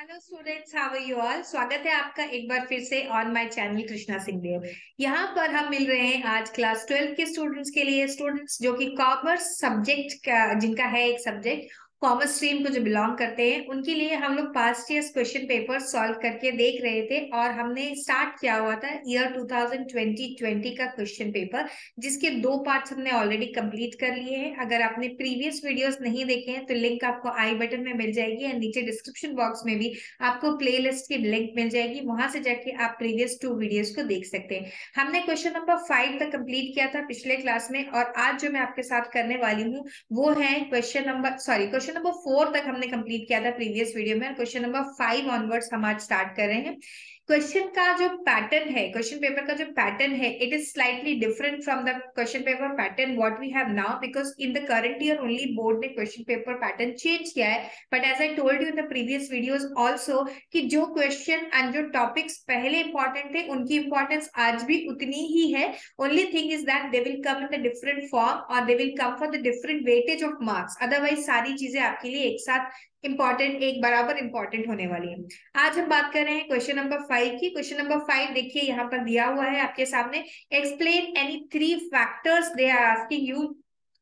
Hello students, how are you all. स्वागत है आपका एक बार फिर से on my channel Krishna Singh Dev. यहाँ पर हम मिल रहे हैं आज क्लास 12 के स्टूडेंट्स के लिए। स्टूडेंट्स जो कि कॉमर्स सब्जेक्ट का जिनका है एक सब्जेक्ट कॉमर्स स्ट्रीम को जो बिलोंग करते हैं, उनके लिए हम लोग past years question paper solve करके देख रहे थे। और हमने स्टार्ट किया हुआ था ईयर 2020 का क्वेश्चन पेपर, जिसके दो पार्ट्स हमने ऑलरेडी कंप्लीट कर लिए हैं। अगर आपने प्रीवियस वीडियोस नहीं देखे हैं तो लिंक आपको आई बटन में मिल जाएगी और नीचे डिस्क्रिप्शन बॉक्स में भी आपको प्लेलिस्ट की लिंक मिल जाएगी। वहां से जाके आप प्रीवियस 2 वीडियोस को देख सकते हैं। हमने क्वेश्चन नंबर 5 तक कंप्लीट किया था पिछले क्लास में, और आज जो मैं आपके साथ करने वाली हूँ वो है क्वेश्चन नंबर 4 तक हमने कंप्लीट किया था प्रीवियस वीडियो में, और क्वेश्चन नंबर 5 ऑनवर्ड्स हम आज स्टार्ट कर रहे हैं। क्वेश्चन का जो पैटर्न है, क्वेश्चन पेपर का जो पैटर्न है, it is slightly different from the question paper pattern what we have now, because in the current year only board ने क्वेश्चन पेपर पैटर्न चेंज किया है। But as I told you in the previous videos also कि जो question and जो topics पहले important थे उनकी importance आज भी उतनी ही है। Only thing is that they will come in the different form और दे will come for the different weightage of marks. Otherwise सारी चीजें आपके लिए एक साथ इंपॉर्टेंट, एक बराबर इंपॉर्टेंट होने वाली है। आज हम बात कर रहे हैं क्वेश्चन नंबर 5 की। क्वेश्चन नंबर 5 देखिए यहाँ पर दिया हुआ है आपके सामने। Explain any 3 factors they are asking you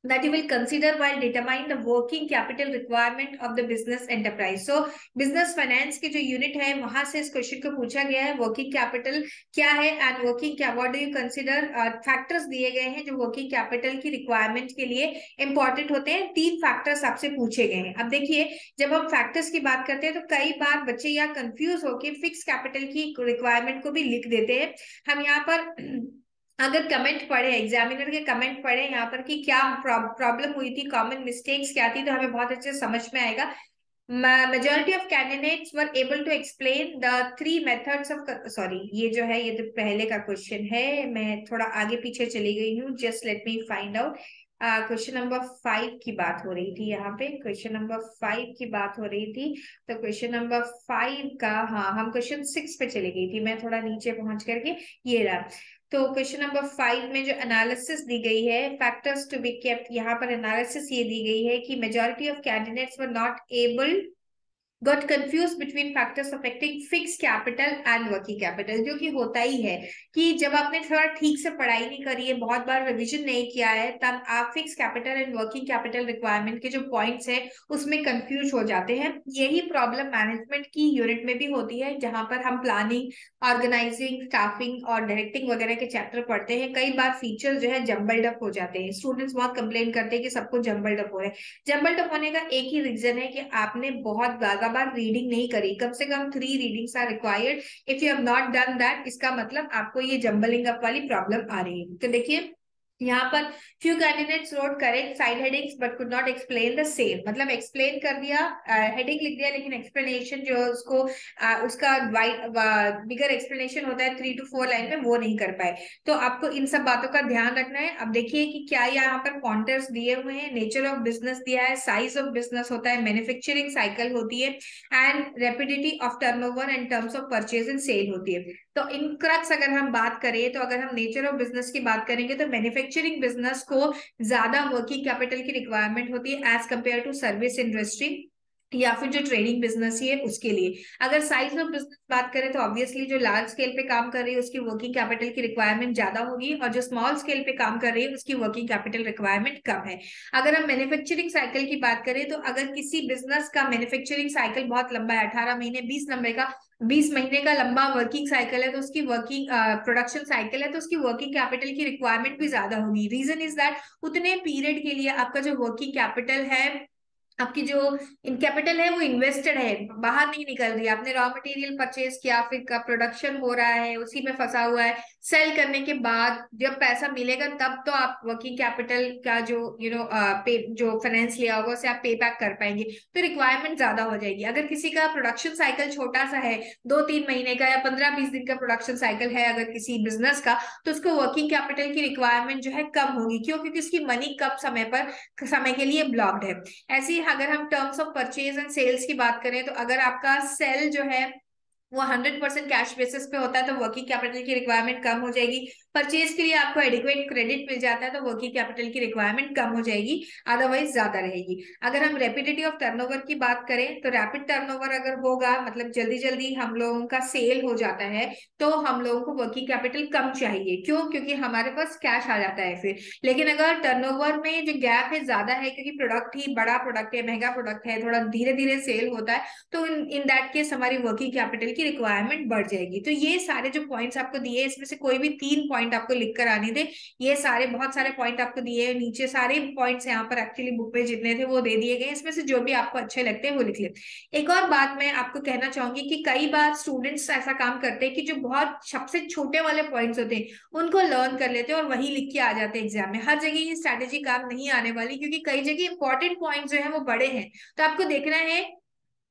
that you will consider while determining the working capital requirement of the business enterprise. So business finance के जो यूनिट है वहां से इस क्वेश्चन को पूछा गया है, वर्किंग कैपिटल क्या है एंड वर्किंग क्या what do you consider. Factors दिए गए हैं जो वर्किंग कैपिटल की रिक्वायरमेंट के लिए इंपॉर्टेंट होते हैं। 3 फैक्टर्स आपसे पूछे गए हैं। अब देखिए, जब हम फैक्टर्स की बात करते हैं तो कई बार बच्चे यहाँ कंफ्यूज होकर फिक्स कैपिटल की रिक्वायरमेंट को भी लिख देते हैं। हम यहाँ पर अगर कमेंट पढ़े, एग्जामिनर के कमेंट पढ़े यहाँ पर कि क्या प्रॉब्लम हुई थी, कॉमन मिस्टेक्स क्या थी, तो हमें बहुत अच्छे से समझ में आएगा। majority of candidates were able to explain the 3 methods of sorry, ये जो है ये तो पहले का क्वेश्चन है, मैं थोड़ा आगे पीछे चली गई हूँ। Just let me find out. Question number 5 की बात हो रही थी यहाँ पे, क्वेश्चन नंबर 5 की बात हो रही थी। तो क्वेश्चन नंबर 5 का, हाँ, हम क्वेश्चन 6 पे चली गई थी, मैं थोड़ा नीचे पहुंच करके ये रहा। तो क्वेश्चन नंबर 5 में जो एनालिसिस दी गई है, फैक्टर्स टू बी केप्ट, यहाँ पर एनालिसिस ये दी गई है कि majority of candidates were not able got confused between factors affecting fixed capital and working capital। जो कि होता ही है कि जब आपने थोड़ा ठीक से पढ़ाई नहीं करी है, बहुत बार रिवीजन नहीं किया है, तब आप fix capital and working capital requirement के जो पॉइंट्स है उसमें कंफ्यूज हो जाते हैं। यही प्रॉब्लम मैनेजमेंट की यूनिट में भी होती है, जहां पर हम प्लानिंग, ऑर्गेनाइजिंग, स्टाफिंग और डायरेक्टिंग वगैरह के चैप्टर पढ़ते हैं। कई बार फीचर जो है जम्बल्ड अप हो जाते हैं। स्टूडेंट्स बहुत कंप्लेन करते हैं कि सबको जम्बल्ड अप हो रहा है। जम्बल्ड अप होने का एक ही रीजन है कि आपने बहुत ज्यादा बार रीडिंग नहीं करी। कम से कम 3 readings are required. If you have not done that, इसका मतलब आपको ये जम्बलिंग अप वाली प्रॉब्लम आ रही है। तो देखिए यहाँ पर few candidates wrote correct side headings but could not explain the same. मतलब एक्सप्लेन कर दिया, हेडिंग लिख दिया, लेकिन एक्सप्लेनेशन जो है उसको उसका बिगर एक्सप्लेनेशन होता है 3 to 4 लाइन में, वो नहीं कर पाए। तो आपको इन सब बातों का ध्यान रखना है। अब देखिए कि क्या यहाँ पर पॉइंटर्स दिए हुए हैं। नेचर ऑफ बिजनेस दिया है, साइज ऑफ बिजनेस होता है, मैन्युफैक्चरिंग साइकिल होती है and rapidity of turnover and terms of purchase and sale होती है। तो इन क्रक्स अगर हम बात करें, तो अगर हम नेचर ऑफ बिजनेस की बात करेंगे तो मैन्युफैक्चरिंग बिजनेस को ज्यादा वर्किंग कैपिटल की रिक्वायरमेंट होती है as compare to service industry या फिर जो ट्रेडिंग बिजनेस ही है उसके लिए। अगर साइज ऑफ बिजनेस बात करें तो ऑब्वियसली जो लार्ज स्केल पे काम कर रही है उसकी वर्किंग कैपिटल की रिक्वायरमेंट ज्यादा होगी, और जो स्मॉल स्केल पे काम कर रही है उसकी वर्किंग कैपिटल रिक्वायरमेंट कम है। अगर हम मैन्युफैक्चरिंग साइकिल की बात करें तो अगर किसी बिजनेस का मैन्युफैक्चरिंग साइकिल बहुत लंबा है, 18 महीने 20 महीने का लंबा वर्किंग साइकिल है, तो उसकी वर्किंग प्रोडक्शन साइकिल है, तो उसकी वर्किंग कैपिटल की रिक्वायरमेंट भी ज्यादा होगी। रीजन इज दैट उतने पीरियड के लिए आपका जो वर्किंग कैपिटल है, आपकी जो इन कैपिटल है वो इन्वेस्टेड है, बाहर नहीं निकल रही है। आपने रॉ मटेरियल परचेज किया, फिर का प्रोडक्शन हो रहा है, उसी में फंसा हुआ है। सेल करने के बाद जब पैसा मिलेगा तब तो आप वर्किंग कैपिटल का जो पे जो फाइनेंस लिया होगा उसे आप पे बैक कर पाएंगे, तो रिक्वायरमेंट ज्यादा हो जाएगी। अगर किसी का प्रोडक्शन साइकिल छोटा सा है, 2-3 महीने का या 15-20 दिन का प्रोडक्शन साइकिल है अगर किसी बिजनेस का, तो उसको वर्किंग कैपिटल की रिक्वायरमेंट जो है कम होगी। क्यों? क्योंकि उसकी मनी कब समय के लिए ब्लॉक्ड है। ऐसे ही अगर हम terms of purchase and sales की बात करें तो अगर आपका सेल जो है वो 100% कैश बेसिस पे होता है तो वर्किंग कैपिटल की रिक्वायरमेंट कम हो जाएगी। परचेज के लिए आपको एडिक्वेट क्रेडिट मिल जाता है तो वर्किंग कैपिटल की रिक्वायरमेंट कम हो जाएगी, अदरवाइज ज्यादा रहेगी। अगर हम रैपिडिटी ऑफ टर्नओवर की बात करें तो रैपिड टर्नओवर अगर होगा, मतलब जल्दी जल्दी हम लोगों का सेल हो जाता है, तो हम लोगों को वर्किंग कैपिटल कम चाहिए। क्यों? क्योंकि हमारे पास कैश आ जाता है फिर। लेकिन अगर टर्नओवर में जो गैप है ज्यादा है, क्योंकि प्रोडक्ट ही बड़ा प्रोडक्ट है, महंगा प्रोडक्ट है, थोड़ा धीरे धीरे सेल होता है, तो इन दैट केस हमारी वर्किंग कैपिटल की रिक्वायरमेंट बढ़ जाएगी। तो ये सारे जो पॉइंट्स आपको दिए, इसमें से कोई भी 3 पॉइंट आपको लिख कर आने थे। ये सारे बहुत सारे पॉइंट आपको दिए, नीचे सारे पॉइंट्स यहाँ पर एक्चुअली बुक में जितने थे वो दे दिए गए, इसमें से जो भी आपको अच्छे लगते हैं वो लिख ले। एक और बात मैं आपको कहना चाहूंगी कि कई बार स्टूडेंट्स ऐसा काम करते हैं कि जो बहुत सबसे छोटे वाले पॉइंट्स होते हैं उनको लर्न कर लेते हैं और वही लिख के आ जाते हैं एग्जाम में। हर जगह ये स्ट्रैटेजी काम नहीं आने वाली, क्योंकि कई जगह इंपॉर्टेंट पॉइंट जो है वो बड़े हैं। तो आपको देखना है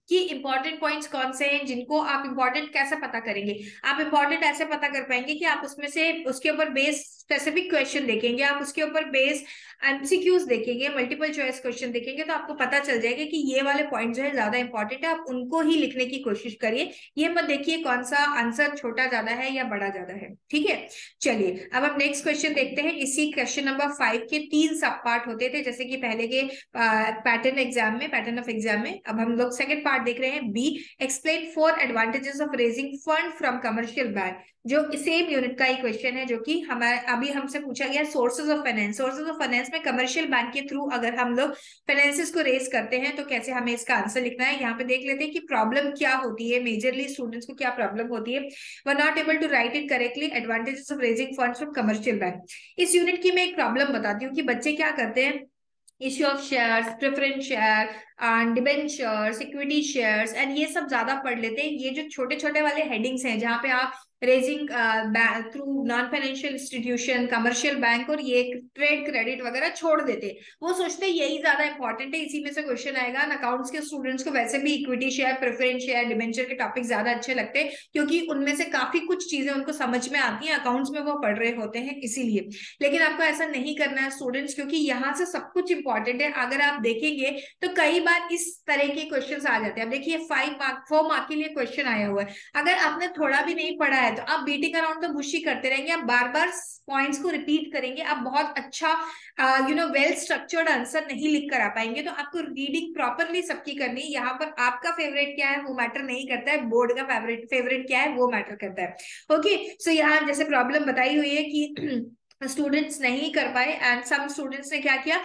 कि इंपॉर्टेंट पॉइंट्स कौन से हैं, जिनको आप इंपॉर्टेंट कैसे पता करेंगे। आप इंपॉर्टेंट ऐसे पता कर पाएंगे कि आप उसमें से उसके ऊपर बेस स्पेसिफिक क्वेश्चन देखेंगे, आप उसके ऊपर बेस एमसीक्यूज देखेंगे, मल्टीपल चॉइस क्वेश्चन देखेंगे, तो आपको पता चल जाएगा कि ये वाले पॉइंट जो है ज्यादा इंपॉर्टेंट है, आप उनको ही लिखने की कोशिश करिए। ये मत देखिए कौन सा आंसर छोटा ज्यादा है या बड़ा ज्यादा है। ठीक है, चलिए अब हम नेक्स्ट क्वेश्चन देखते हैं। इसी क्वेश्चन नंबर 5 के 3 सब पार्ट होते थे, जैसे कि पहले के पैटर्न ऑफ एग्जाम में। अब हम लोग सेकंड पार्ट देख रहे हैं, B, explain 4 advantages of raising fund from commercial bank. जो सेम यूनिट का ही क्वेश्चन है, जो कि हमारे अभी हमसे पूछा गया sources of finance. Sources of finance में कमर्शियल बैंक के थ्रू अगर हम लोग फाइनेंसिस को रेज करते हैं तो कैसे हमें इसका आंसर लिखना है। यहाँ पे देख लेते हैं कि प्रॉब्लम क्या होती है, मेजरली स्टूडेंट्स को क्या प्रॉब्लम होती है। Were not able to write it correctly, advantages of raising funds from commercial bank. इस यूनिट की मैं एक प्रॉब्लम बताती हूँ कि बच्चे क्या करते हैं, issue of shares, preference share and debentures, equity shares and ये सब ज्यादा पढ़ लेते हैं। ये जो छोटे छोटे वाले हेडिंग्स हैं जहां पे आप raising through non financial institution, commercial bank और ये ट्रेड क्रेडिट वगैरह छोड़ देते हैं। वो सोचते हैं यही ज्यादा इंपॉर्टेंट है, इसी में से क्वेश्चन आएगा। अकाउंट्स के स्टूडेंट्स को वैसे भी equity share, preference share, debenture के टॉपिक ज्यादा अच्छे लगते हैं, क्योंकि उनमें से काफी कुछ चीजें उनको समझ में आती हैं, अकाउंट्स में वो पढ़ रहे होते हैं इसीलिए। लेकिन आपको ऐसा नहीं करना है स्टूडेंट्स, क्योंकि यहाँ से सब कुछ इंपॉर्टेंट है। अगर आप देखेंगे तो कई बार इस तरह के क्वेश्चंस आ जाते हैं। अब देखिए 4 मार्क के लिए क्वेश्चन आया हुआ है, अगर आपने थोड़ा भी नहीं पढ़ा है तो आप बीटिंग अराउंड तो बुशी करते रहेंगे, आप बार बार पॉइंट्स को रिपीट करेंगे, आप बहुत अच्छा वेल स्ट्रक्चर्ड आंसर नहीं लिख कर आ पाएंगे। तो आपको रीडिंग प्रॉपरली सबकी करनी है। यहाँ पर आपका फेवरेट क्या है वो मैटर नहीं करता है, बोर्ड का फेवरेट क्या है वो मैटर करता है। ओके, सो यहाँ जैसे प्रॉब्लम बताई हुई है कि स्टूडेंट्स नहीं कर पाए एंड सम स्टूडेंट्स ने क्या किया,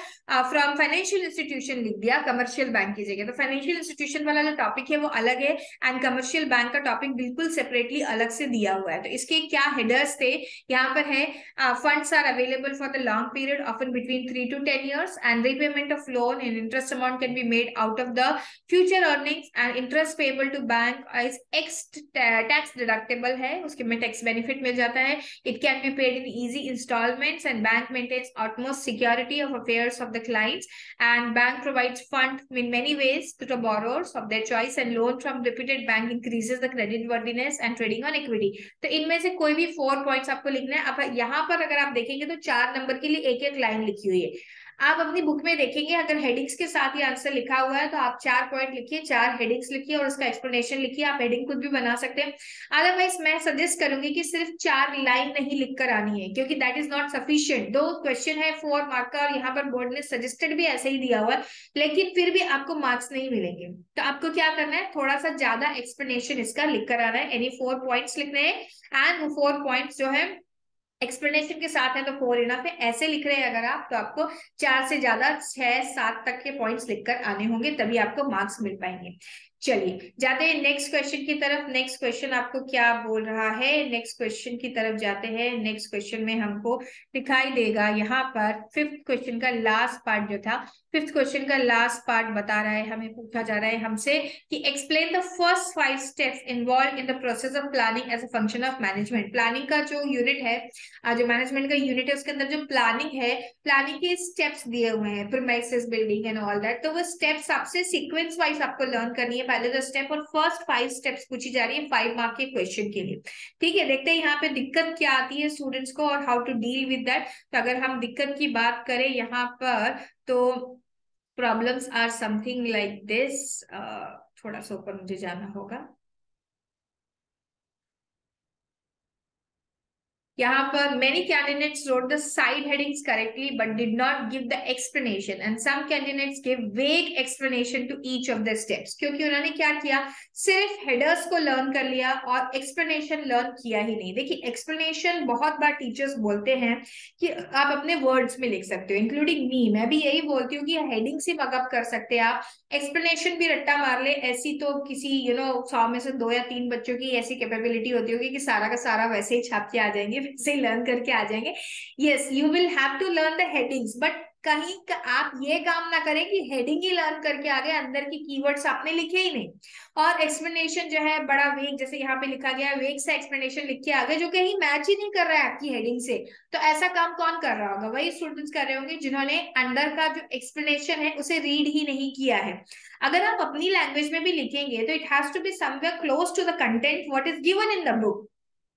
फ्रॉम फाइनेंशियल इंस्टीट्यूशन लिख दिया कमर्शियल बैंक की जगह। तो फाइनेंशियल इंस्टीट्यूशन वाला जो टॉपिक है वो अलग है एंड कमर्शियल बैंक का टॉपिक बिल्कुल सेपरेटली अलग से दिया हुआ है। तो इसके क्या हेडर्स थे, यहाँ पर है funds are available for the long period often between 3 to 10 years and repayment of loan and interest amount can be made out of the future earnings and interest payable to bank is x tax deductible है, उसके में tax benefit मिल जाता है। It can be paid in easy installments and bank maintains utmost security of affairs of the clients and bank provides fund in many ways to the borrowers of their choice and loan from reputed bank increases the credit worthiness and trading on equity। तो इनमें से कोई भी 4 points आपको लिखना है। अब यहाँ पर अगर आप देखेंगे तो 4 नंबर के लिए एक एक लाइन लिखी हुई है। आप अपनी बुक में देखेंगे अगर हेडिंग्स के साथ ये आंसर लिखा हुआ है तो आप 4 पॉइंट लिखिए, 4 हेडिंग्स लिखिए और उसका एक्सप्लेनेशन लिखिए। आप हेडिंग खुद भी बना सकते हैं, अदरवाइज मैं सजेस्ट करूंगी कि सिर्फ 4 लाइन नहीं लिखकर आनी है, क्योंकि दैट इज नॉट सफिशिएंट। दो क्वेश्चन है 4 मार्क का और यहाँ पर बोर्ड ने सजेस्टेड भी ऐसे ही दिया हुआ है, लेकिन फिर भी आपको मार्क्स नहीं मिलेंगे। तो आपको क्या करना है, थोड़ा सा ज्यादा एक्सप्लेनेशन इसका लिख कर आना है। एनी 4 पॉइंट्स लिखने हैं एंड वो 4 पॉइंट्स जो है एक्सप्लेनेशन के साथ है तो 4 इनफ है। ऐसे लिख रहे हैं अगर आप तो आपको 4 से ज्यादा 6-7 तक के पॉइंट्स लिखकर आने होंगे, तभी आपको मार्क्स मिल पाएंगे। चलिए जाते हैं नेक्स्ट क्वेश्चन की तरफ। नेक्स्ट क्वेश्चन आपको क्या बोल रहा है, नेक्स्ट क्वेश्चन की तरफ जाते हैं। नेक्स्ट क्वेश्चन में हमको दिखाई देगा यहाँ पर 5th क्वेश्चन का लास्ट पार्ट जो था, 5th क्वेश्चन का लास्ट पार्ट बता रहा है, हमें पूछा जा रहा है हमसे कि explain the first 5 steps involved in the process of planning as a function of management. Planning का जो यूनिट है, जो मैनेजमेंट का यूनिट है उसके अंदर जो प्लानिंग है, प्लानिंग के स्टेप्स दिए हुए हैं, premises, building and all that. तो वो स्टेप्स आपसे सीक्वेंस वाइज आपको लर्न करनी है, पहले द स्टेप और फर्स्ट 5 स्टेप्स पूछी जा रही है 5 मार्क के क्वेश्चन के लिए। ठीक है, देखते हैं यहाँ पे दिक्कत क्या आती है स्टूडेंट्स को और how to deal with that. तो अगर हम दिक्कत की बात करें यहाँ पर तो problems are something like this. थोड़ा सा ऊपर मुझे जाना होगा। यहाँ पर many candidates wrote the side headings correctly but did not give the explanation and some candidates gave vague explanation to each of the steps। क्योंकि उन्होंने क्या किया, सिर्फ हेडर्स को लर्न कर लिया और एक्सप्लेनेशन लर्न किया ही नहीं। देखिए एक्सप्लेनेशन बहुत बार टीचर्स बोलते हैं कि आप अपने वर्ड्स में लिख सकते हो, इंक्लूडिंग मी, मैं भी यही बोलती हूँ कि हेडिंग से मगअप कर सकते हैं आप, एक्सप्लेनेशन भी रट्टा मार ले, ऐसी तो किसी 100 में से 2 या 3 बच्चों की ऐसी कैपेबिलिटी होती होगी कि सारा का सारा वैसे ही छाप के आ जाएंगे, वैसे ही लर्न करके आ जाएंगे। Yes, you will have to learn the headings, but कहीं का आप ये काम ना करें कि हेडिंग ही लर्न करके आ गए, अंदर की कीवर्ड्स आपने लिखे ही नहीं। और एक्सप्लेनेशन जो है बड़ा वेग, जैसे यहाँ पे लिखा गया है वेग सा एक्सप्लेनेशन लिख के आ गए जो कहीं मैच ही नहीं कर रहा है आपकी हेडिंग से। तो ऐसा काम कौन कर रहा होगा, वही स्टूडेंट्स कर रहे होंगे जिन्होंने अंदर का जो एक्सप्लेनेशन है उसे रीड ही नहीं किया है। अगर आप अपनी लैंग्वेज में भी लिखेंगे तो it has to be somewhere close to the content what is given in the book,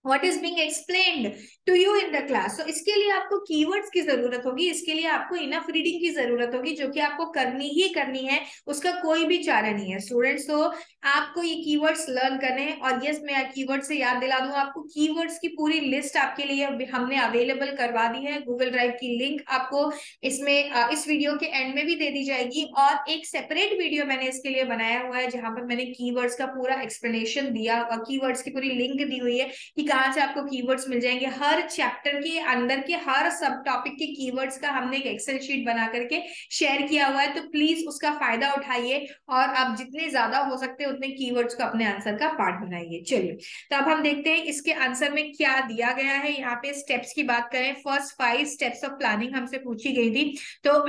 what is being explained to you in the class। so इसके लिए आपको keywords की जरूरत होगी, इसके लिए आपको इनफ रीडिंग की जरूरत होगी जो कि आपको करनी ही करनी है, उसका कोई भी चारा नहीं है स्टूडेंट्स। तो आपको ये कीवर्ड्स लर्न करने हैं। और यस, मैं कीवर्ड से याद दिला दूं आपको, कीवर्ड्स की पूरी लिस्ट आपके लिए हमने अवेलेबल करवा दी है, गूगल ड्राइव की लिंक आपको इसमें इस वीडियो के एंड में भी दे दी जाएगी। और एक सेपरेट वीडियो मैंने इसके लिए बनाया हुआ है जहां पर मैंने कीवर्ड्स का पूरा एक्सप्लेनेशन दिया और कीवर्ड्स की पूरी लिंक दी हुई है कि कहाँ से आपको कीवर्ड्स मिल जाएंगे। हर चैप्टर के अंदर के हर सब टॉपिक के कीवर्ड्स का हमने एक एक्सेल शीट बना करके शेयर किया हुआ है, तो प्लीज उसका फायदा उठाइए और आप जितने ज्यादा हो सकते हैं उतने कीवर्ड्स को अपने आंसर का पार्ट बनाइए। चलिए, तो अब हम देखते हैं इसके आंसर में क्या दिया गया है। यहाँ पे स्टेप्स की बात करें, फर्स्ट 5 स्टेप्स ऑफ प्लानिंग हमसे पूछी गई थी। तो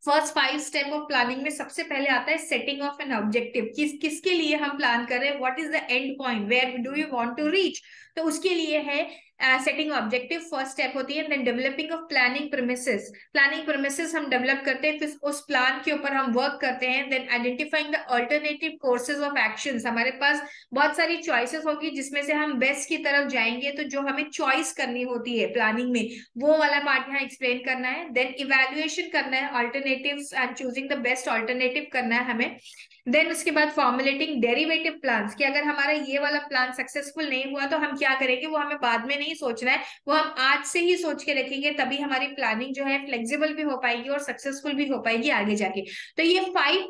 फर्स्ट 5 स्टेप ऑफ प्लानिंग में सबसे पहले आता है सेटिंग ऑफ एन ऑब्जेक्टिव, किसके लिए हम प्लान कर रहे हैं, what is the end point, where do you want to reach. तो उसके लिए है सेटिंग ऑब्जेक्टिव, फर्स्ट स्टेप होती है। Then developing of planning premises, planning premises हम डेवलप करते हैं, फिर उस प्लान के ऊपर हम वर्क करते हैं। Then identifying the alternative courses of actions, हमारे पास बहुत सारी चॉइसेस होगी जिसमें से हम बेस्ट की तरफ जाएंगे, तो जो हमें चॉइस करनी होती है प्लानिंग में वो वाला पार्ट यहाँ एक्सप्लेन करना है। देन इवेल्युएशन करना है, alternatives and choosing the best alternative करना है हमें। देन उसके बाद फॉर्मुलेटिंग डेरिवेटिव प्लान्स, कि अगर हमारा ये वाला प्लान सक्सेसफुल नहीं हुआ तो हम क्या करेंगे, वो हमें बाद में नहीं सोचना है, वो हम आज से ही सोच के रखेंगे, तभी हमारी प्लानिंग जो है फ्लेक्सिबल भी हो पाएगी और सक्सेसफुल भी हो पाएगी आगे जाके। तो ये 5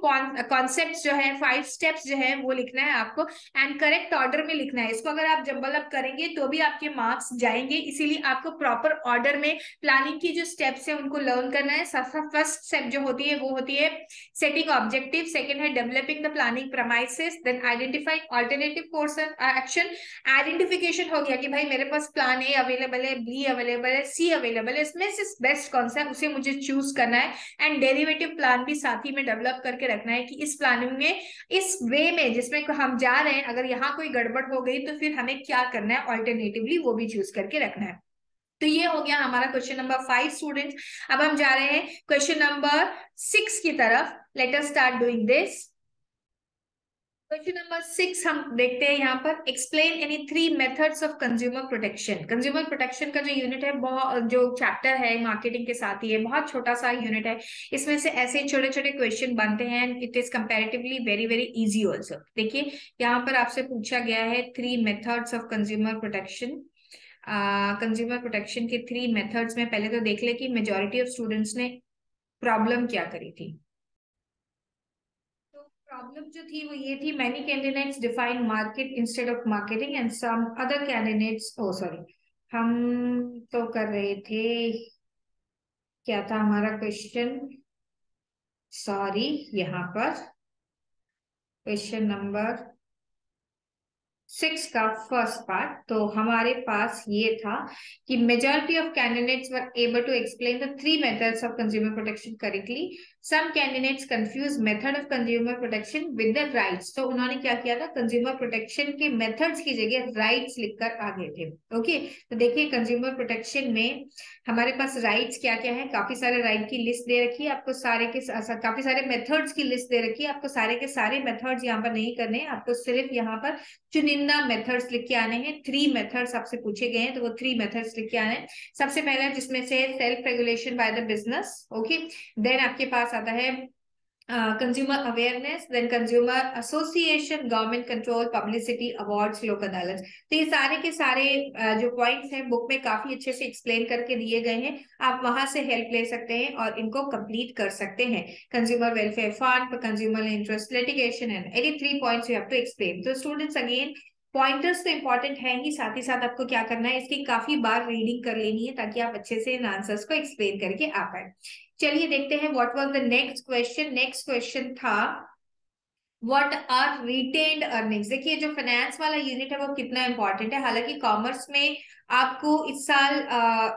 कॉन्सेप्ट जो है, 5 स्टेप्स जो है वो लिखना है आपको एंड करेक्ट ऑर्डर में लिखना है। इसको अगर आप जम्बल अप करेंगे तो भी आपके मार्क्स जाएंगे, इसीलिए आपको प्रॉपर ऑर्डर में प्लानिंग की जो स्टेप्स है उनको लर्न करना है। फर्स्ट स्टेप जो होती है वो होती है सेटिंग ऑब्जेक्टिव, सेकंड है developing the planning premises, then identifying alternative course action. Identification हो गया कि भाई मेरे पास प्लान ए अवेलेबल है, बी अवेलेबल है, सी अवेलेबल है, इसमें से बेस्ट कौन सा है उसे मुझे चूज करना है। एंड डेरिवेटिव प्लान भी साथ ही में डेवलप करके रखना है कि इस प्लानिंग में, इस वे में जिसमें हम जा रहे हैं, अगर यहाँ कोई गड़बड़ हो गई तो फिर हमें क्या करना है ऑल्टरनेटिवली, वो भी चूज करके रखना है। तो ये हो गया हमारा क्वेश्चन नंबर 5 स्टूडेंट्स। अब हम जा रहे हैं क्वेश्चन नंबर 6 की तरफ। Let us start doing this. Question number 6 हम देखते हैं यहाँ पर, explain any 3 methods of consumer protection. Consumer protection का जो यूनिट है, बहुत जो चैप्टर है मार्केटिंग के साथ ही है, बहुत छोटा सा यूनिट है, इसमें से ऐसे छोटे छोटे क्वेश्चन बनते हैं and it is comparatively very very easy also. देखिए यहाँ पर आपसे पूछा गया है 3 methods of consumer protection. Consumer protection के 3 मेथड्स में पहले तो देख ले कि मेजोरिटी ऑफ स्टूडेंट्स ने प्रॉब्लम क्या करी थी। तो प्रॉब्लम जो थी वो ये थी, many candidates define market instead of marketing and some other candidates, oh sorry, हम तो कर रहे थे, क्या था हमारा क्वेश्चन, सॉरी, यहाँ पर क्वेश्चन नंबर 6 का फर्स्ट पार्ट, तो हमारे पास ये था कि majority of candidates were able to explain the 3 methods of consumer protection correctly. Some candidates confuse method of consumer protection with the rights. तो उन्होंने क्या किया था, कंज्यूमर प्रोटेक्शन के मेथड्स की जगह राइट्स लिखकर आ गए थे। ओके, तो देखिए कंज्यूमर प्रोटेक्शन में हमारे पास राइट्स क्या क्या है, काफी सारे राइट की लिस्ट दे रखी है आपको, सारे के काफी सारे मेथड्स की लिस्ट दे रखी है आपको, सारे के सारे मेथड्स यहाँ पर नहीं करने, आपको सिर्फ यहाँ पर चुनिंदा मेथड्स लिख के आने हैं। 3 मेथड्स आपसे पूछे गए हैं तो वो 3 मेथड्स लिख के आने हैं। सबसे पहला जिसमें से self regulation by the business, okay. Then आपके पास आता है consumer awareness, then consumer association, government control, publicity, awards, Lok Adalat. तो ये सारे के सारे जो पॉइंट्स हैं बुक में काफी अच्छे से एक्सप्लेन करके दिए गए हैं। आप वहां से हेल्प ले सकते हैं और इनको कंप्लीट कर सकते हैं। Consumer welfare fund, consumer interest litigation and 83 points you have to explain. तो स्टूडेंट्स अगेन पॉइंटर्स तो इंपॉर्टेंट है ही, साथ ही साथ आपको क्या करना है, इसकी काफी बार रीडिंग कर लेनी है ताकि आप अच्छे से इन आंसर्स को एक्सप्लेन करके आ पाए। चलिए देखते हैं what was the next question. Next question था व्हाट आर रिटेन्ड अर्निंग्स। देखिए जो फाइनेंस वाला यूनिट है वो कितना इंपॉर्टेंट है। हालांकि कॉमर्स में आपको इस साल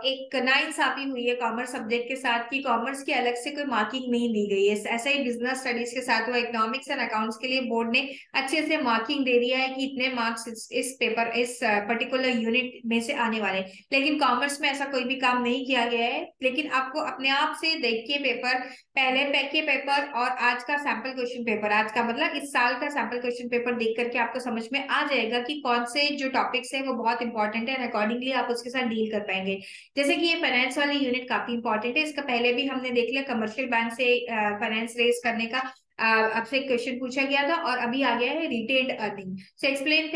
एक नाइंसाफी हुई है कॉमर्स सब्जेक्ट के साथ कि कॉमर्स की अलग से कोई मार्किंग नहीं दी गई है। ऐसा ही बिजनेस स्टडीज के साथ हुआ, इकोनॉमिक्स एंड अकाउंट्स के लिए बोर्ड ने अच्छे से मार्किंग दे दिया है कि इतने मार्क्स इस पेपर इस पर्टिकुलर यूनिट में से आने वाले। लेकिन कॉमर्स में ऐसा कोई भी काम नहीं किया गया है। लेकिन आपको अपने आप से देख के पेपर, पहले पैक के पेपर और आज का सैंपल क्वेश्चन पेपर, आज का मतलब इस साल का सैंपल क्वेश्चन पेपर देख करके आपको समझ में आ जाएगा कि कौन से जो टॉपिक्स है वो बहुत इंपॉर्टेंट है, अकॉर्डिंगली आप उसके साथ डील कर पाएंगे। जैसे कि ये फाइनेंस वाली यूनिट काफी इंपॉर्टेंट है। इसका पहले भी हमने देख लिया, कमर्शियल बैंक से फाइनेंस रेज करने का आपसे क्वेश्चन पूछा गया था, और अभी आ गया है retained earning. So explain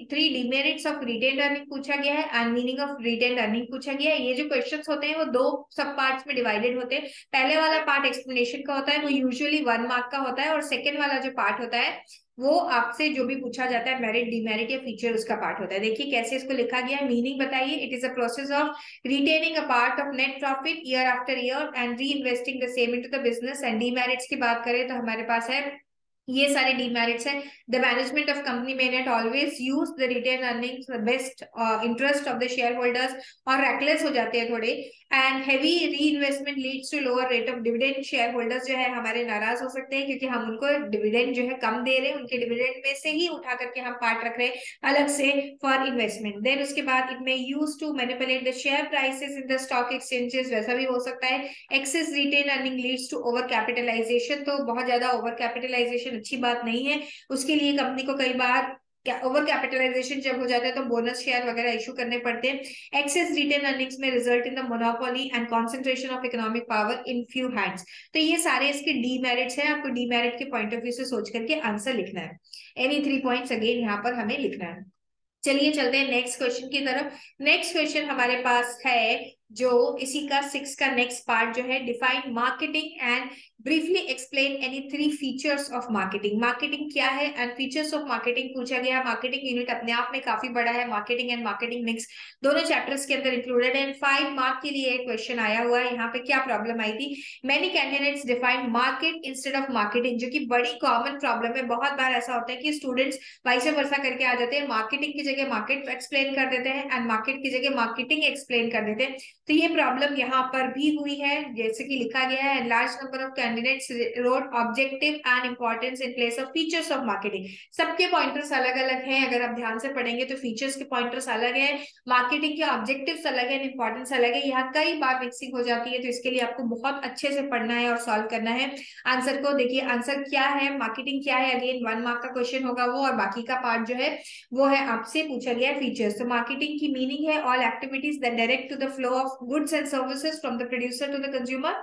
three demerits of retained earning पूछा गया है and meaning of retained earning पूछा गया है। ये जो क्वेश्चंस होते हैं वो दो सब पार्ट्स में डिवाइडेड होते हैं। पहले वाला पार्ट एक्सप्लेनेशन का होता है, वो यूजुअली 1 मार्क का होता है, और सेकेंड वाला जो पार्ट होता है वो आपसे जो भी पूछा जाता है मेरिट डिमेरिट या फीचर उसका पार्ट होता है। देखिए कैसे इसको लिखा गया है, मीनिंग बताइए। It is a process of retaining a part of net profit year after year and reinvesting the same into the business. And demerits की बात करें तो हमारे पास है ये सारे डीमेरिट्स हैं। The management of company may not always use the retained earnings the best interest of the share holders, और रेकलेस हो जाते हैं थोड़े। And heavy reinvestment leads to lower rate of dividend. Share holders जो है हमारे नाराज हो सकते हैं क्योंकि हम उनको डिविडेंड जो है कम दे रहे हैं, उनके डिविडेंड में से ही उठा करके हम पार्ट रख रहे हैं अलग से फॉर इन्वेस्टमेंट। देन उसके बाद it may use to manipulate the share prices in the stock exchanges, वैसा भी हो सकता है। Excess retained earning leads to overcapitalisation, तो बहुत ज्यादा ओवर कैपिटलाइजेशन अच्छी बात नहीं है। उसके लिए कंपनी को कई बार ओवर कैपिटलाइजेशन जब हो जाता है तो बोनस शेयर वगैरह इशू करने पड़ते हैं। एक्सेस रिटेन अर्निंग्स में result in the monopoly and concentration of economic power in few hands. तो ये सारे इसके डीमेरिट्स हैं। आपको डीमेरिट के पॉइंट ऑफ व्यू से सोच करके आंसर लिखना है। एनी 3 पॉइंट्स अगेन यहाँ पर हमें लिखना है। चलिए चलते हैं नेक्स्ट क्वेश्चन की तरफ। नेक्स्ट क्वेश्चन हमारे पास है जो इसी का 6 का नेक्स्ट पार्ट जो है, define marketing and briefly explain any 3 features of marketing. Marketing क्या है एंड फीचर्स ऑफ मार्केटिंग पूछा गया। मार्केटिंग यूनिट अपने आप में काफी बड़ा है, मार्केटिंग एंड मार्केटिंग मिक्स दोनों चैप्टर्स के अंदर इंक्लूडेड है। 5 मार्क के लिए क्वेश्चन आया हुआ है। यहाँ पे क्या प्रॉब्लम आई थी, many candidates define market instead of marketing, जो कि बड़ी कॉमन प्रॉब्लम है। बहुत बार ऐसा होता है कि स्टूडेंट्स वाइस वर्सा करके आ जाते हैं, मार्केटिंग की जगह मार्केट एक्सप्लेन कर देते हैं एंड मार्केट की जगह मार्केटिंग एक्सप्लेन कर देते हैं। तो ये प्रॉब्लम यहाँ पर भी हुई है, जैसे कि लिखा गया है large number of candidates wrote objective and importance in place of features of marketing. सबके पॉइंटर्स अलग अलग हैं, अगर आप ध्यान से पढ़ेंगे तो फीचर्स के पॉइंटर्स अलग है, मार्केटिंग के ऑब्जेक्टिव्स अलग है, इंपॉर्टेंस अलग है। यहाँ कई बार मिक्सिंग हो जाती है, तो इसके लिए आपको बहुत अच्छे से पढ़ना है और सॉल्व करना है आंसर को। देखिए आंसर क्या है, मार्केटिंग क्या है, अगेन 1 मार्क का क्वेश्चन होगा वो, और बाकी का पार्ट जो है वो है आपसे पूछा गया फीचर्स। तो मार्केटिंग की मीनिंग है all activities that direct to the flow of goods and services from the producer to the consumer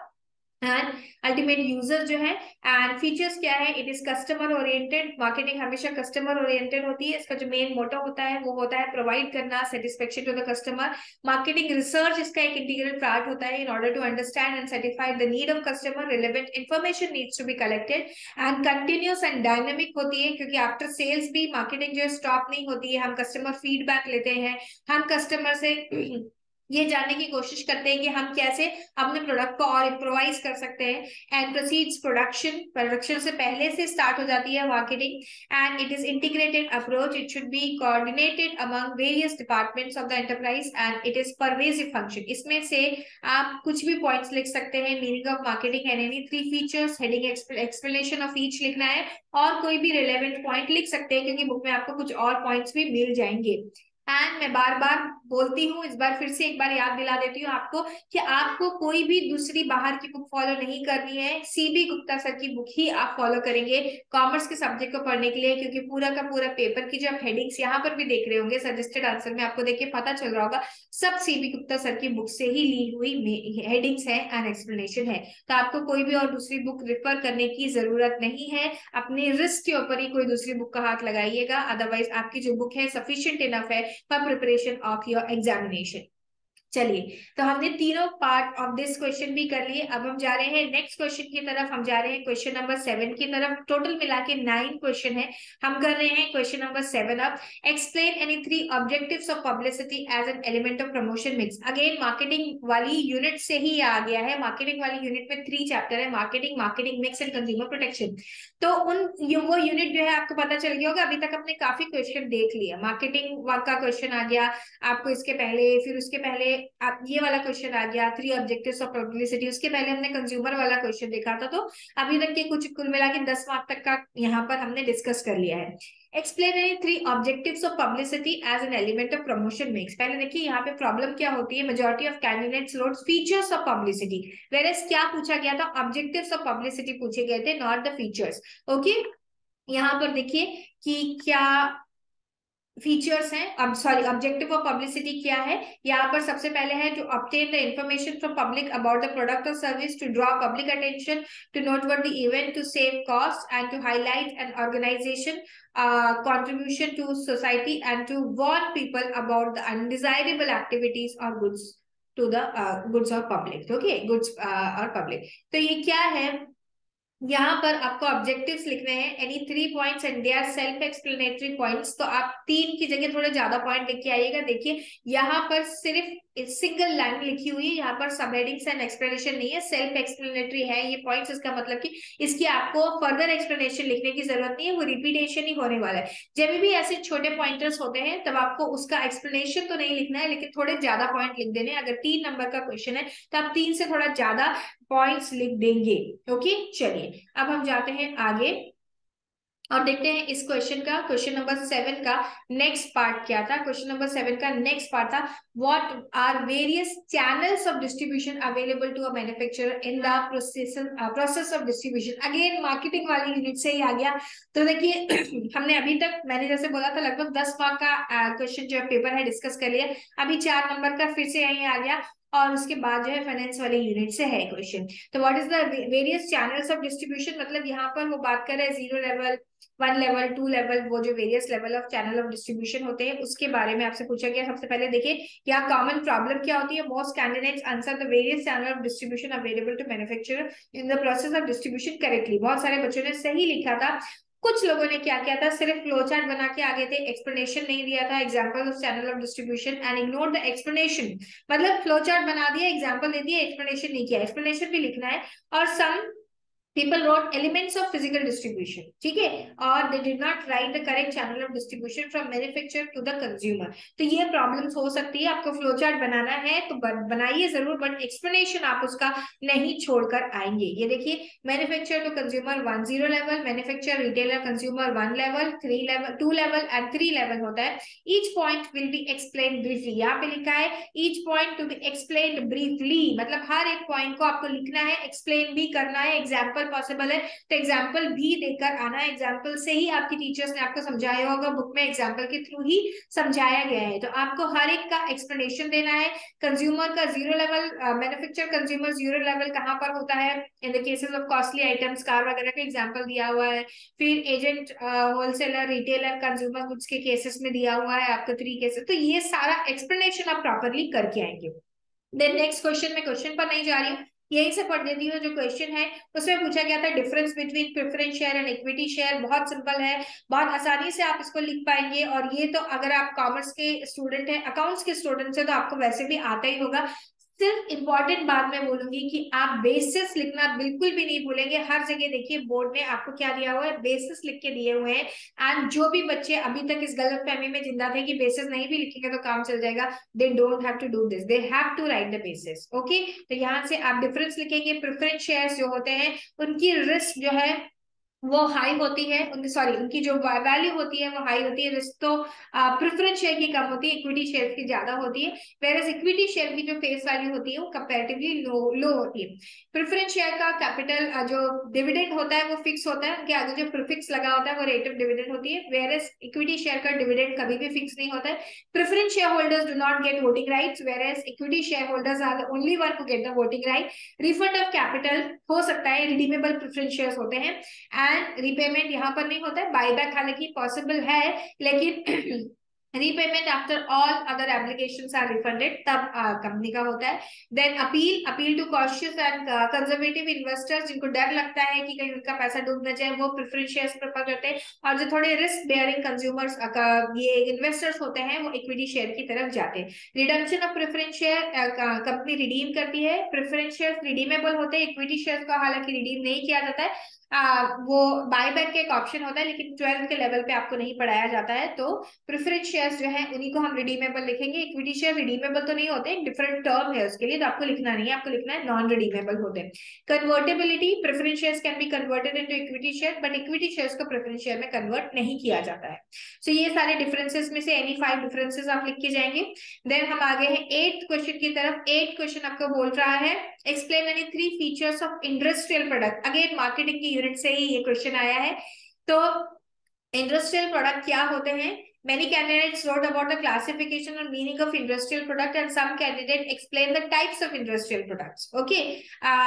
and ultimate user जो है। एंड फीचर्स क्या है, it is customer oriented. Marketing हमेशा कस्टमर ओरिएंटेड होती है। इसका जो मेन मोटो होता है वो होता है प्रोवाइड करना satisfaction to the customer. Marketing research इसका एक इंटीग्रल पार्ट होता है। In order to understand and satisfy the need of customer relevant information needs to be collected. And continuous and dynamic होती है, क्योंकि आफ्टर सेल्स भी marketing जो है स्टॉप नहीं होती है। हम कस्टमर फीडबैक लेते हैं, हम कस्टमर से ये जानने की कोशिश करते हैं कि हम कैसे अपने प्रोडक्ट को और इम्प्रोवाइज कर सकते हैं। एंड प्रोसीड्स प्रोडक्शन, प्रोडक्शन से पहले से स्टार्ट हो जाती है marketing. And it is integrated approach, it should be coordinated among various departments of the enterprise and it is pervasive function. इसमें से आप कुछ भी पॉइंट्स लिख सकते हैं, meaning of marketing and any 3 features, heading explanation of each लिखना है, और कोई भी रिलेवेंट पॉइंट लिख सकते हैं क्योंकि बुक में आपको कुछ और पॉइंट्स भी मिल जाएंगे। एंड मैं बार बार बोलती हूँ, इस बार फिर से एक बार याद दिला देती हूँ आपको कि आपको कोई भी दूसरी बाहर की बुक फॉलो नहीं करनी है, सीबी गुप्ता सर की बुक ही आप फॉलो करेंगे कॉमर्स के सब्जेक्ट को पढ़ने के लिए, क्योंकि पूरा का पूरा पेपर की जो आप हेडिंग्स यहाँ पर भी देख रहे होंगे सजेस्टेड आंसर में, आपको देखिए पता चल रहा होगा सब सीबी गुप्ता सर की बुक से ही ली हुई हेडिंग्स है एंड एक्सप्लेनेशन है। तो आपको कोई भी और दूसरी बुक रिफर करने की जरूरत नहीं है, अपने रिस्क के ऊपर ही कोई दूसरी बुक का हाथ लगाइएगा, अदरवाइज आपकी जो बुक है सफिशिएंट इनफ है for preparation of your examination. चलिए, तो हमने तीनों पार्ट ऑफ दिस क्वेश्चन भी कर लिए। अब हम जा रहे हैं नेक्स्ट क्वेश्चन की तरफ, हम जा रहे हैं क्वेश्चन नंबर 7 की तरफ। टोटल मिला के 9 क्वेश्चन है, हम कर रहे हैं क्वेश्चन नंबर 7 अब। Explain any 3 objectives of publicity as an element of promotion mix. Again marketing वाली यूनिट से ही आ गया है, मार्केटिंग वाली यूनिट में 3 चैप्टर है, marketing, marketing mix and consumer protection. तो वो यूनिट जो है आपको पता चल गया होगा, अभी तक आपने काफी क्वेश्चन देख लिया। मार्केटिंग का क्वेश्चन आ गया आपको इसके पहले, फिर उसके पहले आप ये वाला क्वेश्चन आ गया 3 ऑब्जेक्टिव्स ऑफ पब्लिसिटी, उसके पहले हमने कंज्यूमर वाला क्वेश्चन देखा था। तो अभी तक के कुछ कुल मिला के 10 मार्क तक का यहाँ पर हमने डिस्कस कर लिया है। Explain any 3 objectives of publicity as an element of promotion mix. पहले देखिए यहाँ पे प्रॉब्लम क्या होती है, majority of candidates loads features of publicity, whereas क्या पूछा गया था, ऑब्जेक्टिव्स ऑफ पब्लिसिटी पूछे गए थे, नॉट द फीचर्स। ओके, यहाँ पर देखिए कि क्या फीचर्स हैं, अब सॉरी ऑब्जेक्टिव ऑफ पब्लिसिटी क्या है। यहाँ पर सबसे पहले है to obtain the information from public about the product और service, to draw public attention, to note what the event, to save cost and to highlight an organisation contribution to society, and to warn people about the undesirable activities or goods to the goods or public। okay, goods और public। तो ये क्या है, यहाँ पर आपको objectives लिखने हैं, any 3 points and they are self explanatory points. तो आप 3 की जगह थोड़े ज्यादा पॉइंट लिख के आइएगा। देखिए यहाँ पर सिर्फ सिंगल लाइन लिखी हुई है, यहाँ पर सब हेडिंग्स एंड एक्सप्लेनेशन नहीं है, सेल्फ एक्सप्लेनेटरी है ये पॉइंट्स। इसका मतलब कि इसकी आपको फर्दर एक्सप्लेनेशन लिखने की जरूरत नहीं है, वो रिपीटेशन ही होने वाला है। जब भी ऐसे छोटे पॉइंटर्स होते हैं तब आपको उसका एक्सप्लेनेशन तो नहीं लिखना है, लेकिन थोड़े ज्यादा पॉइंट लिख देने। अगर 3 नंबर का क्वेश्चन है तो आप 3 से थोड़ा ज्यादा पॉइंट्स लिख देंगे। ओके, चलिए अब हम जाते हैं आगे और देखते हैं इस क्वेश्चन का, क्वेश्चन नंबर 7 का नेक्स्ट पार्ट क्या था। क्वेश्चन नंबर 7 का नेक्स्ट पार्ट था what are various channels of distribution available to a manufacturer in the process of distribution. Again marketing वाली यूनिट से ही आ गया। तो देखिए हमने अभी तक, मैंने जैसे बोला था, लगभग 10 मार्क का क्वेश्चन जो पेपर है डिस्कस कर लिया। अभी 4 नंबर का फिर से यहीं आ गया, और उसके बाद जो है फाइनेंस वाली यूनिट से है क्वेश्चन। तो what is the various channels of distribution, मतलब यहाँ पर वो बात कर रहे हैं 0 लेवल, 1 लेवल, 2 लेवल, वो जो various level of channel of distribution होते हैं उसके बारे में आपसे पूछा गया। सबसे पहले देखिए यहाँ कॉमन प्रॉब्लम क्या होती है, most candidates answer the various channel of distribution available to manufacturer in the process of distribution correctly. बहुत सारे बच्चों ने सही लिखा था। कुछ लोगों ने क्या किया था, सिर्फ फ्लो चार्ट बना के आगे थे, एक्सप्लेनेशन नहीं दिया था, example of channel of distribution and ignore the explanation. मतलब फ्लो चार्ट बना दिया, एग्जांपल दे दिया, एक्सप्लेनेशन नहीं किया। एक्सप्लेनेशन भी लिखना है। और सम people wrote elements of physical distribution, ठीक है, और they did not write the correct channel of distribution from manufacturer to the consumer। तो ये प्रॉब्लम्स हो सकती है। आपको फ्लो चार्ट बनाना है तो बनाइए जरूर, बट एक्सप्लेनेशन आप उसका नहीं छोड़कर आएंगे। ये देखिए manufacturer to consumer 1 0 level, manufacturer retailer consumer 1 level, 3 level, 2 level and 3 level होता है। Each point will be explain briefly, यहाँ पे लिखा है each point to be explain briefly, मतलब हर एक पॉइंट को आपको लिखना है, एक्सप्लेन भी करना है। एग्जाम्पल पॉसिबल है तो एग्जाम्पल भी देकर आना है, एग्जाम्पल से ही आपकी टीचर्स ने आपको समझाया होगा, बुक में एग्जाम्पल के थ्रू ही समझाया गया है। तो आपको हर एक का एक्सप्लेनेशन देना है। कंज्यूमर का 0 लेवल, मैन्युफैक्चर कंज्यूमर 0 लेवल कहाँ पर होता है, in the cases of costly items, car वगैरह का एग्जाम्पल दिया हुआ है। फिर agent, wholesaler, retailer, consumer goods के केसेस में दिया हुआ है आपको 3 केसेस। तो ये सारा एक्सप्लेनेशन आप प्रॉपरली करके आएंगे। देन नेक्स्ट क्वेश्चन में, क्वेश्चन पर नहीं जा रही हूँ, यहीं से पढ़ देती हूँ। जो क्वेश्चन है उसमें पूछा गया था difference between preference share and equity share. बहुत सिंपल है, बहुत आसानी से आप इसको लिख पाएंगे। और ये तो अगर आप कॉमर्स के स्टूडेंट हैं, अकाउंट्स के स्टूडेंट्स हैं, तो आपको वैसे भी आता ही होगा। सिर्फ इंपॉर्टेंट बात मैं बोलूंगी कि आप बेसिस लिखना बिल्कुल भी नहीं भूलेंगे। हर जगह देखिए बोर्ड ने आपको क्या दिया हुआ है, बेसिस लिख के दिए हुए हैं। एंड जो भी बच्चे अभी तक इस गलत फहमी में जिंदा थे कि बेसिस नहीं भी लिखेंगे तो काम चल जाएगा, they don't have to do this, they have to write the basis. Okay, तो यहाँ से आप डिफरेंस लिखेंगे। प्रेफरेंस शेयर्स जो होते हैं उनकी रिस्क जो है वो हाई होती है, उनकी सॉरी उनकी जो वैल्यू होती है वो हाई होती है। रिस्क तो प्रेफरेंस शेयर की कम होती है, इक्विटी शेयर की ज्यादा होती है। वेरएज इक्विटी शेयर की जो फेस वैल्यू होती है वो कंपैरेटिवली लो होती है। प्रेफरेंस शेयर का कैपिटल जो डिविडेंड होता है वो फिक्स होता है, उनके आगे जो प्रीफिक्स लगा होता है वो रेट ऑफ डिविडेंड होती है। वेरएज इक्विटी शेयर का डिविडेंड कभी भी फिक्स नहीं होता है। Preference share holders do not get voting rights, whereas equity share holders are the only one who get the voting right. Refund of capital हो सकता है, रिडीमेबल प्रेफरेंस शेयर्स होते हैं। एंड रीपेमेंट यहाँ पर नहीं होता है। बायबैक हालांकि पॉसिबल है, लेकिन repayment after all other applications are refunded तब कंपनी का होता है। Then appeal to cautious and conservative investors, जिनको डर लगता है कि कहीं उनका पैसा डूब न जाए, वो प्रेफरेंस शेयर्स प्रेफर करते हैं। और जो थोड़े रिस्क बेयरिंग कंज्यूमर्स ये इन्वेस्टर्स होते हैं वो इक्विटी शेयर की तरफ जाते हैं। Redemption of preference share, company redeem करती है। प्रेफरेंस शेयर रिडीमेबल होते हैं, इक्विटी शेयर का हालांकि रिडीम नहीं किया जाता है। वो बायबैक का एक ऑप्शन होता है, लेकिन 12th के लेवल पे आपको नहीं पढ़ाया जाता है। तो प्रेफरेंस शेयर्स जो है उन्हीं को हम रिडीमेबल लिखेंगे। इक्विटी शेयर रिडीमेबल तो नहीं होते, एक डिफरेंट टर्म है उसके लिए, तो आपको लिखना नहीं है, आपको लिखना है नॉन रिडीमेबल होते हैं। Convertibility, preference shares can be converted into equity share, but equity shares को प्रेफरेंस शेयर में कन्वर्ट नहीं किया जाता है। सो ये सारे डिफरेंसेस में से एनी 5 डिफरेंसेस आप लिख के जाएंगे। देन हम आगे हैं 8th क्वेश्चन की तरफ। 8th क्वेश्चन आपको बोल रहा है explain any 3 features of industrial product. Again marketing की यूनिट से ही ये क्वेश्चन आया है। तो इंडस्ट्रियल प्रोडक्ट क्या होते हैं? Many candidates wrote about the classification and meaning of industrial product, and some candidates explain the types of industrial products. Okay,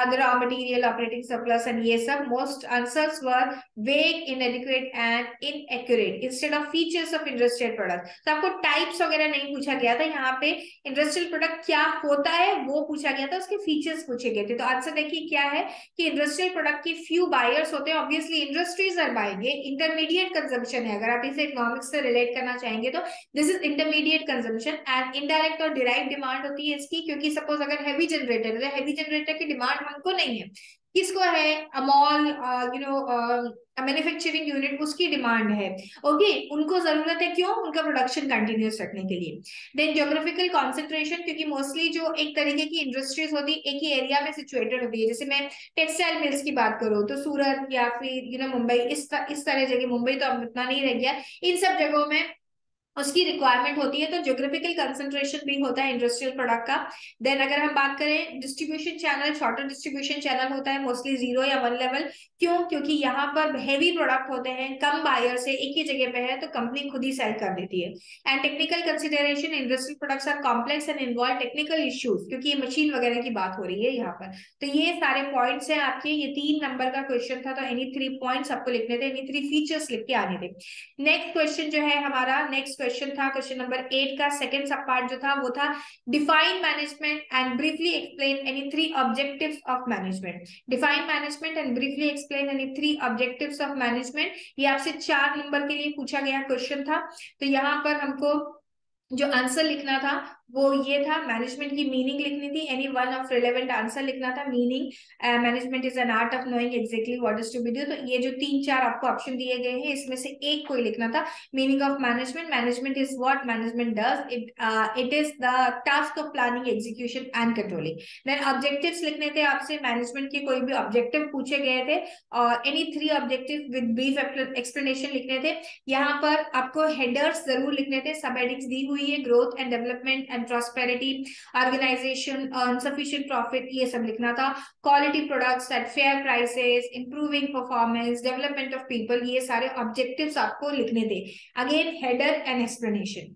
the raw material, operating surplus, and ये सब most answers were vague, inadequate, and inaccurate instead of features of industrial product. तो आपको types वगैरह नहीं पूछा गया था यहाँ पे, industrial product क्या होता है वो पूछा गया था, उसके फीचर्स पूछे गए थे। तो आंसर देखिए क्या है कि इंडस्ट्रियल प्रोडक्ट की फ्यू बायर्स होते हैं, obviously industries are buying. Intermediate consumption है, अगर आप इसे इकोनॉमिक्स से रिलेट करना चाहेंगे तो this is intermediate consumption. And indirect और डिराइव डिमांड होती है इसकी, क्योंकि सपोज अगर हैवी जनरेटर है, हैवी जनरेटर की डिमांड हमको नहीं है, किसको है? अमॉल, मैन्युफैक्चरिंग यूनिट, उसकी डिमांड है। ओके, उनको जरूरत है, क्यों? उनका प्रोडक्शन कंटिन्यूस रखने के लिए। देन ज्योग्राफिकल कॉन्सेंट्रेशन, क्योंकि मोस्टली जो एक तरीके की इंडस्ट्रीज होती है एक ही एरिया में सिचुएटेड होती है। जैसे मैं टेक्सटाइल मिल्स की बात करूँ तो सूरत या फिर मुंबई, इस तरह जगह, मुंबई तो अब इतना नहीं रह गया, इन सब जगहों में उसकी रिक्वायरमेंट होती है। तो ज्योग्राफिकल कंसंट्रेशन भी होता है इंडस्ट्रियल प्रोडक्ट का। देन अगर हम बात करें distribution channel, shorter distribution channel होता है, मोस्टली 0 या 1 लेवल। क्यों? क्योंकि यहाँ पर हैवी प्रोडक्ट होते हैं, कम बायर से एक ही जगह पे है, तो कंपनी खुद ही सेल कर देती है। And technical consideration, industrial products are complex and involve technical issues, क्योंकि ये मशीन वगैरह की बात हो रही है यहाँ पर। तो ये सारे पॉइंट्स हैं आपके, ये 3 नंबर का क्वेश्चन था, तो एनी 3 पॉइंट्स आपको लिखने थे, एनी 3 फीचर्स लिख के आने थे। नेक्स्ट क्वेश्चन जो है हमारा, नेक्स्ट क्वेश्चन था क्वेश्चन नंबर 8 का सेकंड सब पार्ट जो था वो था define management and briefly explain any 3 objectives of management. Define management and briefly explain any 3 objectives of management, ये आपसे 4 नंबर के लिए पूछा गया क्वेश्चन था। तो यहाँ पर हमको जो आंसर लिखना था वो ये था, मैनेजमेंट की मीनिंग लिखनी थी, any one of relevant answer लिखना था। Meaning, management is an art of knowing exactly what is to be do. तो ये जो 3-4 आपको ऑप्शन दिए गए हैं इसमें से एक कोई लिखना था। Meaning of management, management is what management does, it is the task of planning, execution and controlling. Then objectives लिखने थे आपसे, मैनेजमेंट के कोई भी ऑब्जेक्टिव पूछे गए थे और any 3 objective with brief explanation लिखने थे। यहाँ पर आपको हेडर्स जरूर लिखने थे, सब हेडिंग्स दी हुई है, growth and development and prosperity, organisation, sufficient profit, ये सब लिखना था। Quality products at fair prices, improving performance, development of people, ये सारे ऑब्जेक्टिव्स आपको लिखने थे। Again header and explanation.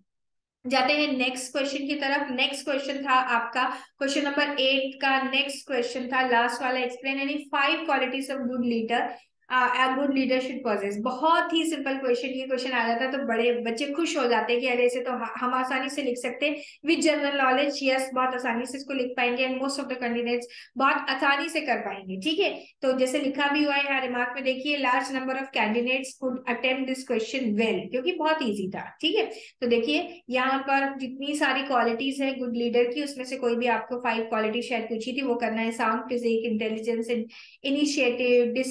जाते हैं नेक्स्ट क्वेश्चन की तरफ। नेक्स्ट क्वेश्चन था आपका क्वेश्चन नंबर 8 का नेक्स्ट क्वेश्चन था लास्ट वाला, explain any 5 qualities of good leader, good leadership possess. बहुत ही सिंपल क्वेश्चन, ये क्वेश्चन आ जाता है तो बड़े बच्चे खुश हो जाते हैं कि अरे इसे तो हम आसानी से लिख सकते हैं विद जनरल नॉलेज। यस, बहुत आसानी से इसको लिख पाएंगे and most of the candidates बहुत आसानी से कर पाएंगे। ठीक है, तो जैसे लिखा भी हुआ है यहाँ रिमार्क में, देखिए large number of candidates could attempt this question well, क्योंकि बहुत ईजी था। ठीक है, तो देखिए यहाँ पर जितनी सारी क्वालिटीज है गुड लीडर की, उसमें से कोई भी आपको 5 क्वालिटी शायद पूछी थी, वो करना है। Sound physique, intelligence, initiative,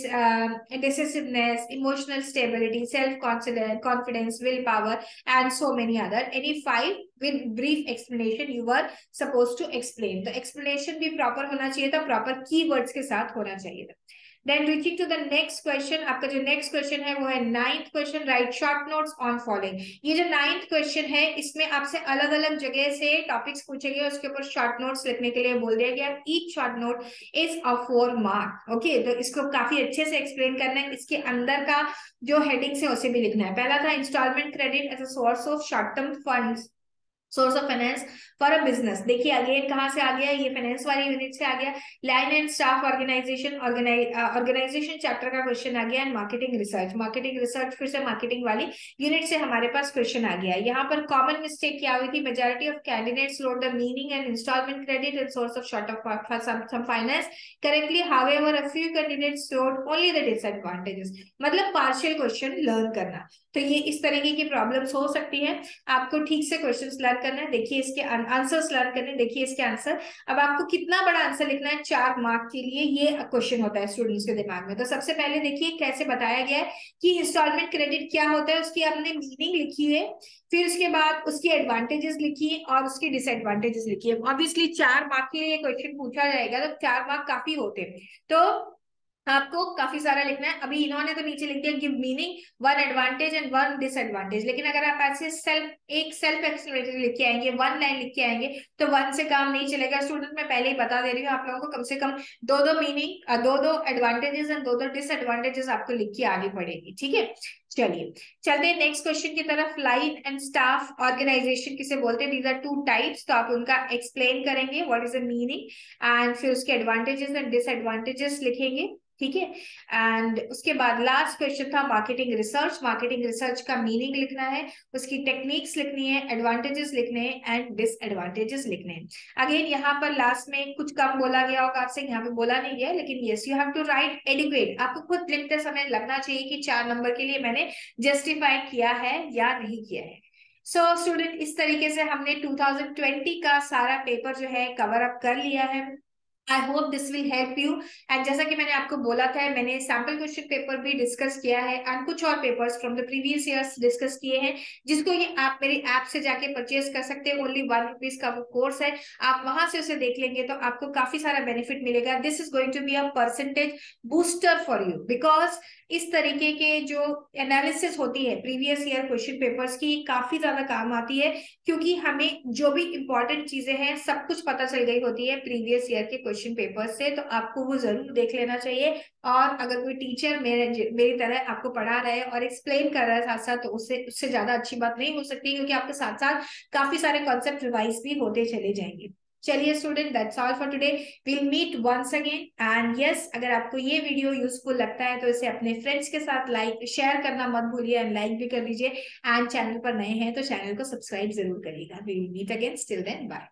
decisiveness, emotional stability, self confidence, willpower, and so many other. Any 5 with brief explanation you were supposed to explain. तो explanation भी proper होना चाहिए था, proper keywords के साथ होना चाहिए था। Then reaching to the next question, आपका जो नेक्स्ट क्वेश्चन है वो है 9th question, write short notes on following. ये जो 9th क्वेश्चन है इसमें आपसे अलग अलग जगह से टॉपिक्स पूछे गए, उसके ऊपर शॉर्ट नोट्स लिखने के लिए बोल दिया गया। Each short note is a 4 mark. Okay, तो इसको काफी अच्छे से एक्सप्लेन करना है। इसके अंदर का जो हेडिंग्स है उसे भी लिखना है। पहला था instalment credit as a source of short term funds, source of finance for a business. देखिए अगेन कहाँ से आ गया, ये फाइनेंस वाली यूनिट से आ गया। Line and staff organisation, organisation chapter का क्वेश्चन आ गया। And marketing research, marketing research फिर से मार्केटिंग वाली यूनिट से हमारे पास क्वेश्चन आ गया। यहाँ पर कॉमन मिस्टेक क्या हुई थी, majority of candidates wrote the meaning and instalment credit and source of short of some finance correctly, however a few candidates wrote only the disadvantages. मतलब पार्शियल क्वेश्चन लर्न करना। तो ये इस तरीके की प्रॉब्लम्स हो सकती है। आपको ठीक से क्वेश्चंस लर्न करना है। देखिए इसके आंसर्स लर्न करने हैं। देखिए इसके आंसर। अब आपको कितना बड़ा आंसर लिखना है 4 मार्क के लिए, ये क्वेश्चन होता है स्टूडेंट्स के दिमाग में। तो सबसे पहले देखिए कैसे बताया गया है कि इंस्टॉलमेंट क्रेडिट क्या होता है, उसकी आपने मीनिंग लिखी है, फिर उसके बाद उसकी एडवांटेजेस लिखिए और उसकी डिसएडवांटेजेस लिखिए। ऑब्वियसली 4 मार्क के लिए क्वेश्चन पूछा जाएगा तो 4 मार्क काफी होते हैं, तो आपको काफी सारा लिखना है। अभी इन्होंने तो नीचे लिख दिया give meaning, 1 advantage and 1 disadvantage, लेकिन अगर आप ऐसे सेल्फ एक्सप्लेनेटरी लिख के आएंगे, 1 लाइन लिख के आएंगे, तो 1 से काम नहीं चलेगा। स्टूडेंट मैं पहले ही बता दे रही हूँ आप लोगों को, कम से कम दो मीनिंग, दो एडवांटेजेस एंड दो डिसएडवांटेजेस आपको लिख के आनी पड़ेगी। ठीक है, चलिए चलते हैं नेक्स्ट क्वेश्चन की तरफ। लाइन एंड स्टाफ ऑर्गेनाइजेशन किसे बोलते हैं, दीज आर 2 टाइप्स, तो आप उनका एक्सप्लेन करेंगे, what is the meaning, and फिर उसके एडवांटेजेस एंड डिसएडवांटेजेस लिखेंगे। ठीक है, एंड उसके बाद लास्ट क्वेश्चन था मार्केटिंग रिसर्च। मार्केटिंग रिसर्च का मीनिंग लिखना है, उसकी टेक्निक्स लिखनी है, एडवांटेजेस लिखने हैं एंड डिसएडवांटेजेस लिखने हैं। अगेन यहाँ पर लास्ट में कुछ कम बोला गया होगा आपसे, यहाँ पे बोला नहीं गया, लेकिन yes you have to write adequate. आपको खुद लिखते समय लगना चाहिए कि 4 नंबर के लिए मैंने जस्टिफाई किया है या नहीं किया है। सो स्टूडेंट इस तरीके से हमने 2020 का सारा पेपर जो है कवर अप कर लिया है। I hope this will help you. And जैसा कि मैंने आपको बोला था, मैंने सैम्पल क्वेश्चन पेपर भी डिस्कस किया है एंड कुछ और papers from the previous years discuss किए हैं, जिसको ये आप मेरी ऐप से जाके परचेज कर सकते हैं। ओनली 1 रुपीज का वो कोर्स है, आप वहां से उसे देख लेंगे तो आपको काफी सारा बेनिफिट मिलेगा। This is going to be a percentage booster for you, because इस तरीके के जो एनालिसिस होती है प्रीवियस ईयर क्वेश्चन पेपर्स की, काफी ज्यादा काम आती है, क्योंकि हमें जो भी इंपॉर्टेंट चीजें हैं सब कुछ पता चल गई होती है प्रीवियस ईयर के क्वेश्चन पेपर से। तो आपको वो जरूर देख लेना चाहिए। और अगर कोई टीचर मेरी तरह आपको पढ़ा रहा है और एक्सप्लेन कर रहा है साथ साथ, तो उससे उससे ज्यादा अच्छी बात नहीं हो सकती, क्योंकि आपके साथ साथ काफी सारे कॉन्सेप्ट रिवाइज भी होते चले जाएंगे। चलिए student, that's all for today, will meet once again. And yes, अगर आपको ये वीडियो यूजफुल लगता है तो इसे अपने फ्रेंड्स के साथ लाइक शेयर करना मत भूलिए, एंड लाइक भी कर दीजिए। एंड चैनल पर नए हैं तो चैनल को सब्सक्राइब जरूर करिएगा। Will meet again, till then bye.